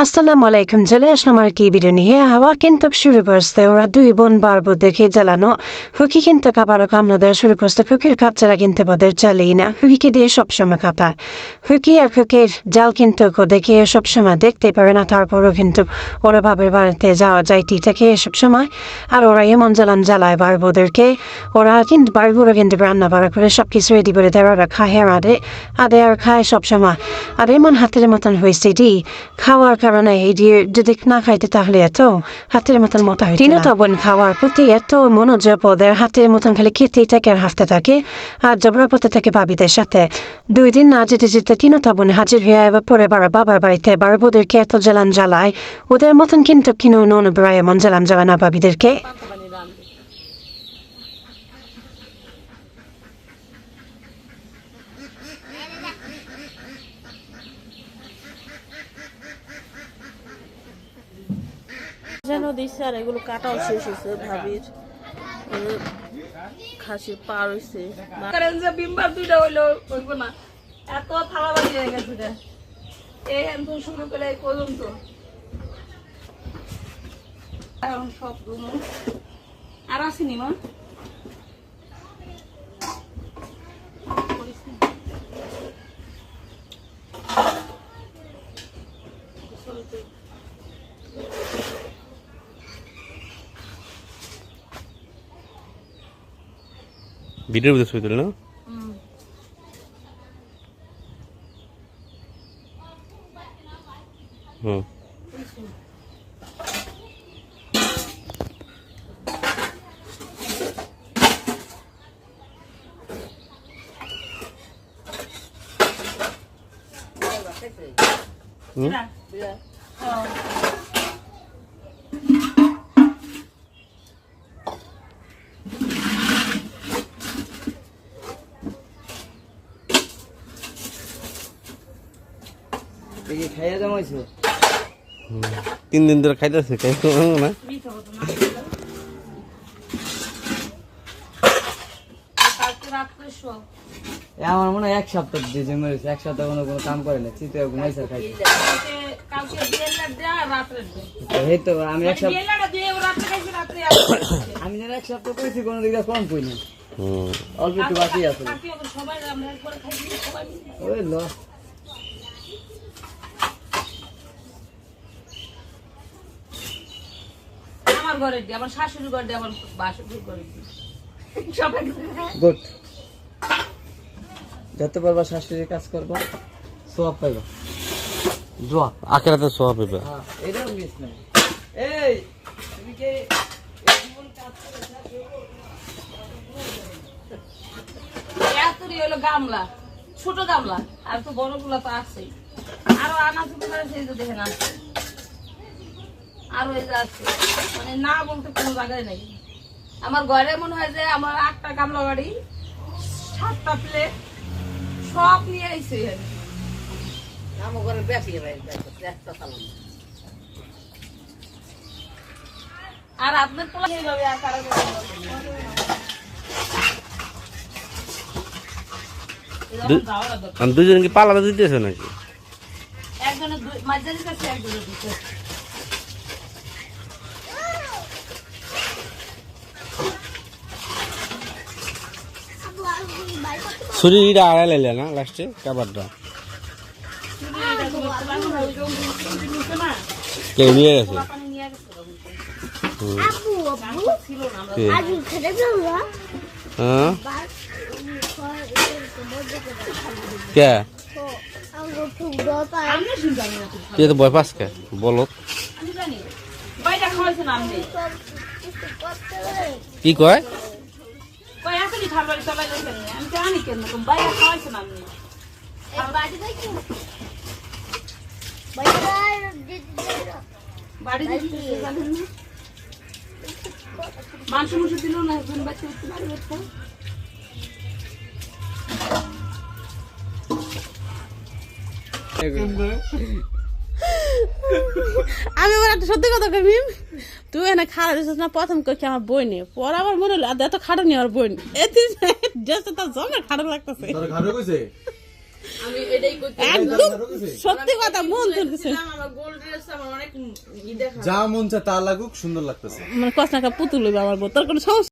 আসসালামু আলাইকুম, চলে আসলাম আর কি ভিডিও নিয়ে। হাওয়া কিন্তু শুরু করছে, ওরা দুই বোন বারবো দেখে জ্বালানো। ফুকি কিন্তু কাপারও কামনা দেওয়া শুরু করছে। ফুকির কাপচারা কিন্তু ওদের চালেই না, ফুকিকে দিয়ে সবসময় কাপা। ফুকি আর ফুকির জাল কিন্তু দেখে সবসময় দেখতে পারে না, তারপরও কিন্তু ওরা বাবার বাড়িতে যাওয়া যাইতেই থাকে সবসময়। আর ওরা এমন জ্বালান জ্বালায় বারবোদেরকে, ওরা কিন্তু বারবোরা কিন্তু রান্না বাড়া করে সব কিছু রেডি করে দেয়, ওরা খায় আর আদে আর খায় সবসময়। আর এমন হাতের মতন হয়েছে দি খাওয়ার কারণে এই দিয়ে যদি না খাইতে তাহলে এত হাতের মতন মতো হয়। তিনও তো বোন খাওয়ার প্রতি এত মনোযোগ, ওদের হাতের মতন খালি খেতেই থাকে আর হাসতে থাকে আর জবরা পড়তে থাকে ভাবিদের সাথে। 2 দিন না যেতে যেতে তিনও তো বোন হাজির হয়ে এবার পরে বাবার বাড়িতে বারবোদেরকে এত জ্বালান জ্বালায়। ওদের মতন কিন্তু কিনো নন বেড়ায় এমন জ্বালান জ্বালায় না ভাবিদেরকে। যেন দিচ্ছে আর এগুলো কাটাও শেষ হয়েছে ভাবির খাসির পা রয়েছে বিম্বার দুইটা হইলো হইব না, এত থালাবাড়ি হয়ে গেছে এই একদম শুরু করে এই পর্যন্ত এখন সব আর আসেনি মা। ভিডিওর মধ্যে ছবি তুলে না? হুম। খাইয়া জমাইছো 3 দিন ধরে খাইতেছে, খাইতে না? আমার মনে হয় 1 সপ্তাহ দিয়ে জমেছে, 1 সপ্তাহ কোনো কাম করে না, চিতে ঘুমাইছে খাইছে। এই তো আমি 1 সপ্তাহ আমি যেন 1 সপ্তাহ কইছি, কোনো দিকে কম কই না। অল্প একটু বাকি আছে। ওই লো আমার ঘরে দিয়ে, আমার শাশুড়ির ঘরে দিয়ে, আমার বাসুর ঘরে দিয়ে সবাই গুড। যত পারবা শাশুড়ির কাজ করবা, সওয়াব পাইবা। দোয়া আখেরাতে সওয়াব পাবে। হ্যাঁ, এটাও মিস না। এই তুমি কি এমন কাজ করেছ? এতরি হলো গামলা, ছোট গামলা, আর তো বড়গুলা তো আছেই। আরো আনাজ সেই যে দেখেন আছে, আরো এই যে আছে, মানে না বলতে কোনো জায়গায় নেই। আমার ঘরে মনে হয় যে আমার 8টা গামলা বাড়ি, 7টা প্লেট সব নিয়ে আইছে। আমার ঘরে বেশি আর আপনার পোলা এইভাবে আর কারো দুজন কি পালাতে দিতেছে নাকি? একজনের মাঝখানে কাছে একজনের দিতে। শরীরটা আড়াই লাইলে না লাস্টে কাবারটা কে নিয়ে গেছে? হ্যাঁ কে তুই তো ভয় পাস কে বলো? কি কয়? আমি জানি কেন বাইরে খাওয়াইছে না আপনি। বাড়ি মাংস মুংস দিল না, বাচ্চা বাড়ি বাচ্চা আমি আবার একটা সত্যি কথা কবি, তুই এনে খাড়া দিছিস না প্রথম কই আমার বই নেই, পর আবার মনে হলো এত খাড়া নি আমার বই নেই, তার জমে খাড়া লাগতেছে। আমি এটাই করতে একদম সত্যি কথা মন তুলতেছে আমার গোল্ড ড্রেস আমার অনেক দেখা যা মন চায় তা লাগুক, সুন্দর লাগতেছে। মানে কসনাকা পুতুল হইবে আমার বউ তোর কোনো সমস্যা